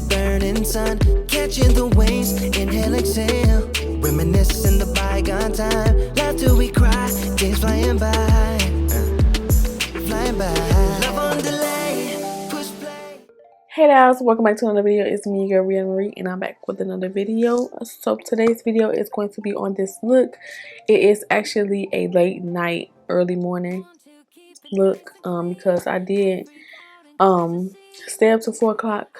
burning sun, catching the waves, inhale, exhale, reminisce in the bygone time. Laugh till we cry, days flying by, flying by. Love on delay, push play. Hey guys, welcome back to another video. It's me, your girl Briana Marie, and I'm back with another video. So today's video is going to be on this look. It is actually a late night, early morning look because I did stay up to 4 o'clock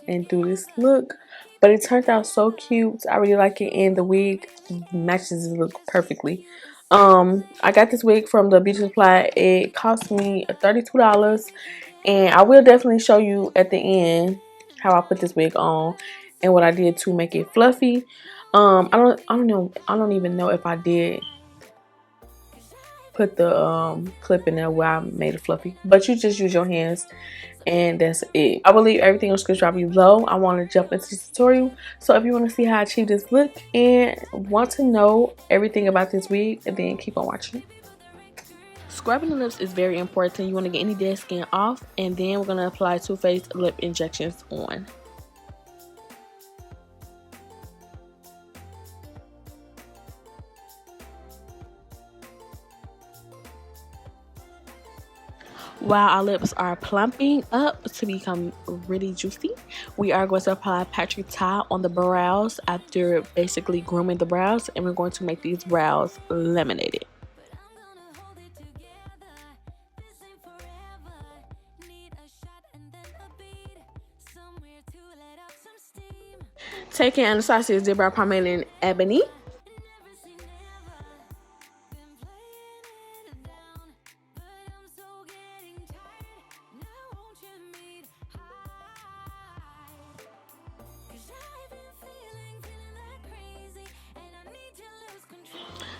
and do this look, but it turned out so cute. I really like it, and the wig matches the look perfectly. I got this wig from the beauty supply. It cost me $32, and I will definitely show you at the end how I put this wig on and what I did to make it fluffy. I don't even know if I did put the clip in there where I made it fluffy, but you just use your hands and that's it. I will leave everything on the description below. I want to jump into the tutorial, so if you want to see how I achieve this look and want to know everything about this wig, and then keep on watching. Scrubbing the lips is very important. You want to get any dead skin off, and then we're going to apply Too Faced lip injections on. While our lips are plumping up to become really juicy, we are going to apply Patrick Ta on the brows after basically grooming the brows, and we're going to make these brows laminated. Taking Anastasia's Zip Brow Pomade in Ebony.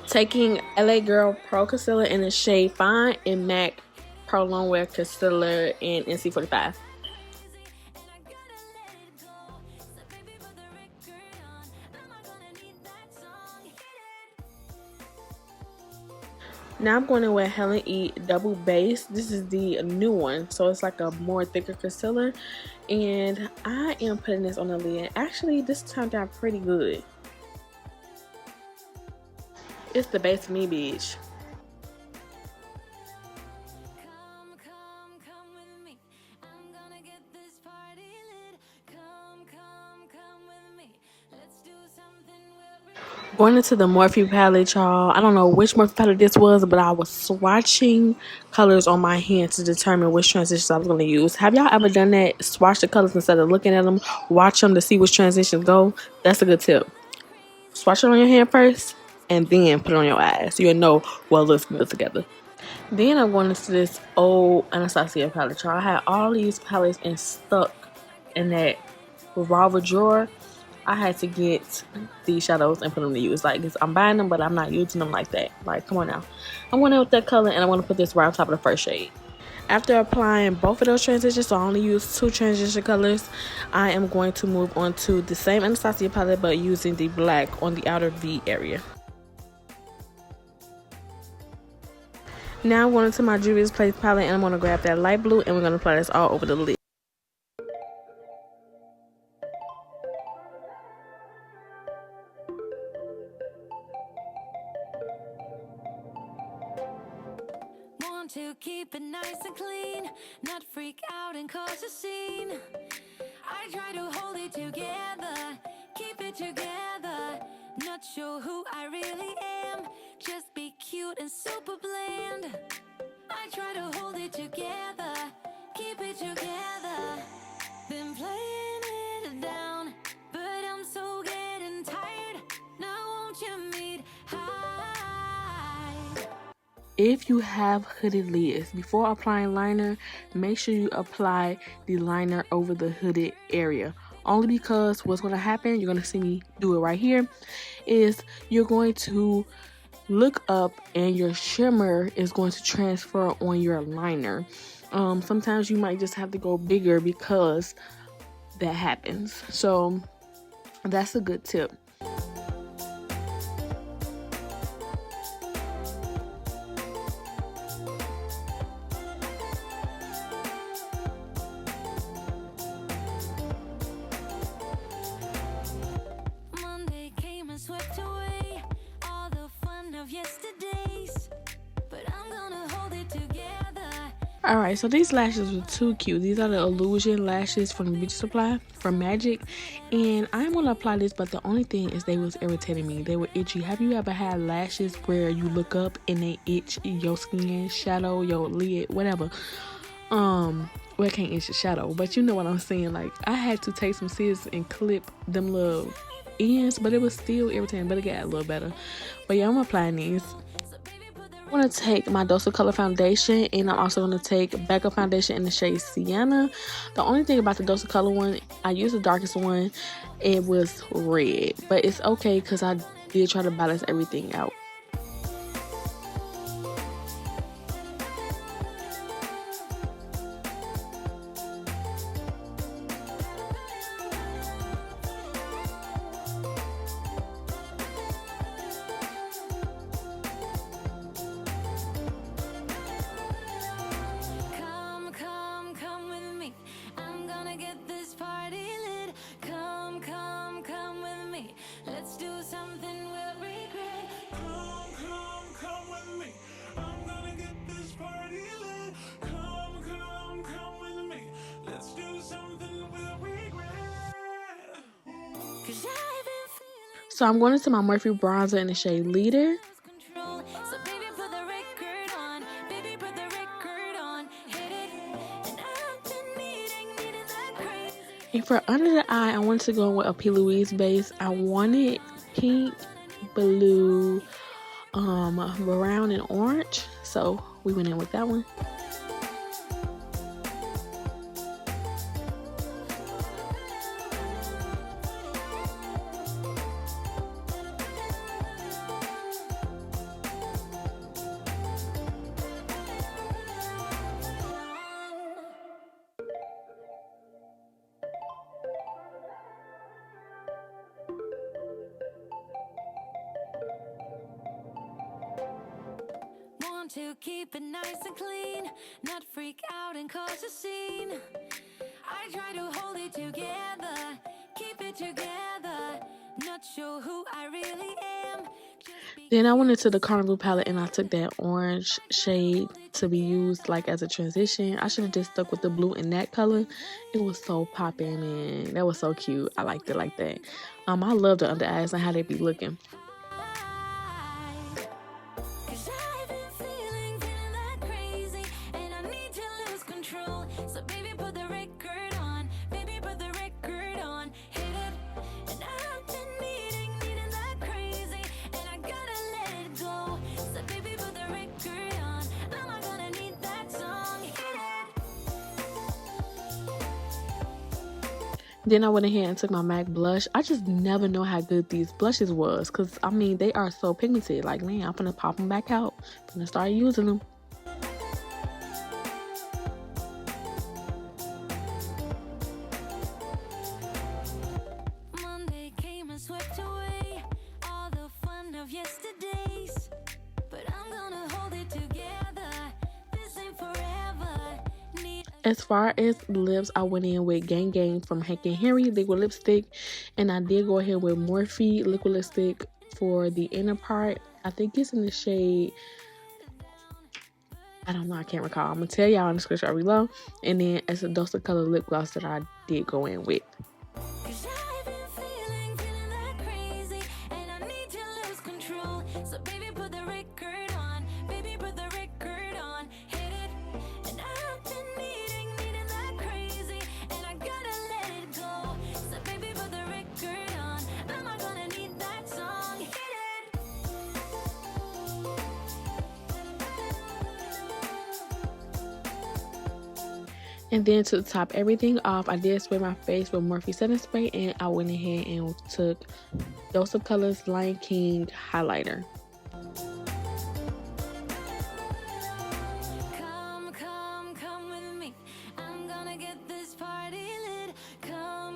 Taking LA Girl Pro Concealer in the shade Fine and MAC Pro Longwear Concealer in NC45. Now I'm going in with Helen E Double Base. This is the new one, so it's like a more thicker concealer, and I am putting this on the lid. Actually, this turned out pretty good. It's the base of me, bitch. Going into the Morphe Palette, y'all. I don't know which Morphe Palette this was, but I was swatching colors on my hand to determine which transitions I was going to use. Have y'all ever done that? Swatch the colors instead of looking at them. Watch them to see which transitions go. That's a good tip. Swatch it on your hand first, and then put it on your eyes, so you'll know what looks good together. Then I'm going into this old Anastasia palette, y'all. I had all these palettes and stuck in that revolver drawer. I had to get these shadows and put them to use. Like this, I'm buying them, but I'm not using them like that. Like, come on now. I'm going in with that color, and I want to put this right on top of the first shade. After applying both of those transitions, so I only use 2 transition colors, I am going to move on to the same Anastasia palette, but using the black on the outer V area. Now I'm going into my Juvia's Place palette, and I'm going to grab that light blue, and we're going to apply this all over the lid. To keep it nice and clean, not freak out and cause a scene. I try to hold it together, keep it together. Not sure who I really am, just be cute and super bland. I try to hold it together, keep it together. Been playing it down, but I'm so getting tired. Now won't you meet high? If you have hooded lids, before applying liner, make sure you apply the liner over the hooded area. Only because what's going to happen, you're going to see me do it right here, is you're going to look up and your shimmer is going to transfer on your liner. Sometimes you might just have to go bigger because that happens. So that's a good tip. Alright, so these lashes were too cute. These are the Illusion lashes from the Beauty Supply from Magic. And I'm going to apply this, but the only thing is they was irritating me. They were itchy. Have you ever had lashes where you look up and they itch your skin, shadow, your lid, whatever? Well, it can't itch your shadow, but you know what I'm saying. Like, I had to take some scissors and clip them little ends, but it was still irritating, but it got a little better. But yeah, I'm applying these. I'm going to take my Dose of Color foundation, and I'm also going to take backup foundation in the shade Sienna. The only thing about the Dose of Color one, I used the darkest one. It was red, but it's okay because I did try to balance everything out. So I'm going into my Morphe Bronzer in the shade Leader. And for under the eye, I wanted to go with a P. Louise base. I wanted pink, blue, brown, and orange. So we went in with that one. To keep it nice and clean, not freak out and cause a scene. I try to hold it together, keep it together, not sure who I really am. Then I went into the Carnival palette and I took that orange shade to be used like as a transition. I should have just stuck with the blue in that color. It was so popping, man. That was so cute. I liked it like that. I love the under eyes and how they be looking. Then I went ahead and took my MAC blush. I just never know how good these blushes was. Because, I mean, they are so pigmented. Like, man, I'm going to pop them back out. I'm going to start using them. Monday came and swept away all the fun of yesterday's. But I'm going to hold it together. This ain't forever. As far as lips, I went in with Gang Gang from Hank & Henry liquid lipstick. And I did go ahead with Morphe liquid lipstick for the inner part. I think it's in the shade, I don't know, I can't recall. I'm going to tell y'all in the description below. And then it's a Dose of Color lip gloss that I did go in with. And then to top everything off, I did spray my face with Morphe setting spray, and I went ahead and took Dose of Colors Lion King highlighter. Come with me. I'm gonna get this party lit. Come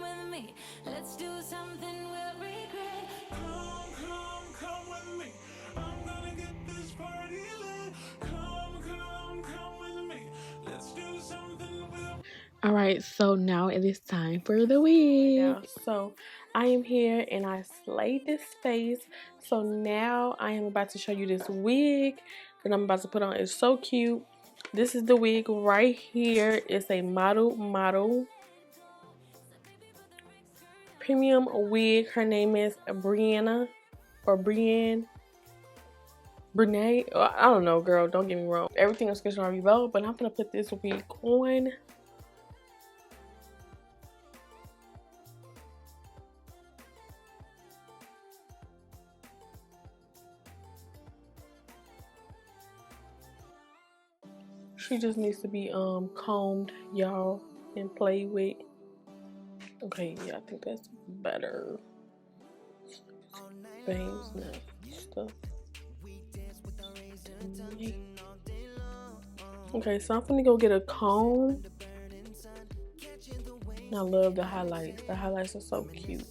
with me. Let's do something we'll regret. Come with me. I'm gonna get this party lit. Come with me. Let's do something we'll. Alright, so now it is time for the wig. So I am here and I slayed this face. So now I am about to show you this wig that I'm about to put on. It's so cute. This is the wig right here. It's a model premium wig. Her name is Briana or Brene. I don't know, girl. Don't get me wrong. Everything is description below, but I'm gonna put this wig on. She just needs to be combed, y'all, and played with. Okay, yeah, I think that's better. Bangs, no stuff. Okay, so I'm gonna go get a comb. I love the highlights. The highlights are so cute.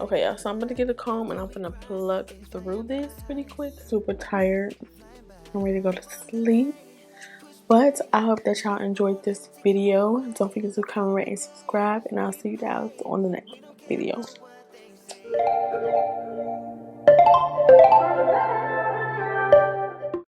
Okay, yeah, so I'm gonna get a comb and I'm gonna pluck through this pretty quick. Super tired. I'm ready to go to sleep. But I hope that y'all enjoyed this video. Don't forget to comment, rate, and subscribe. And I'll see you guys on the next video.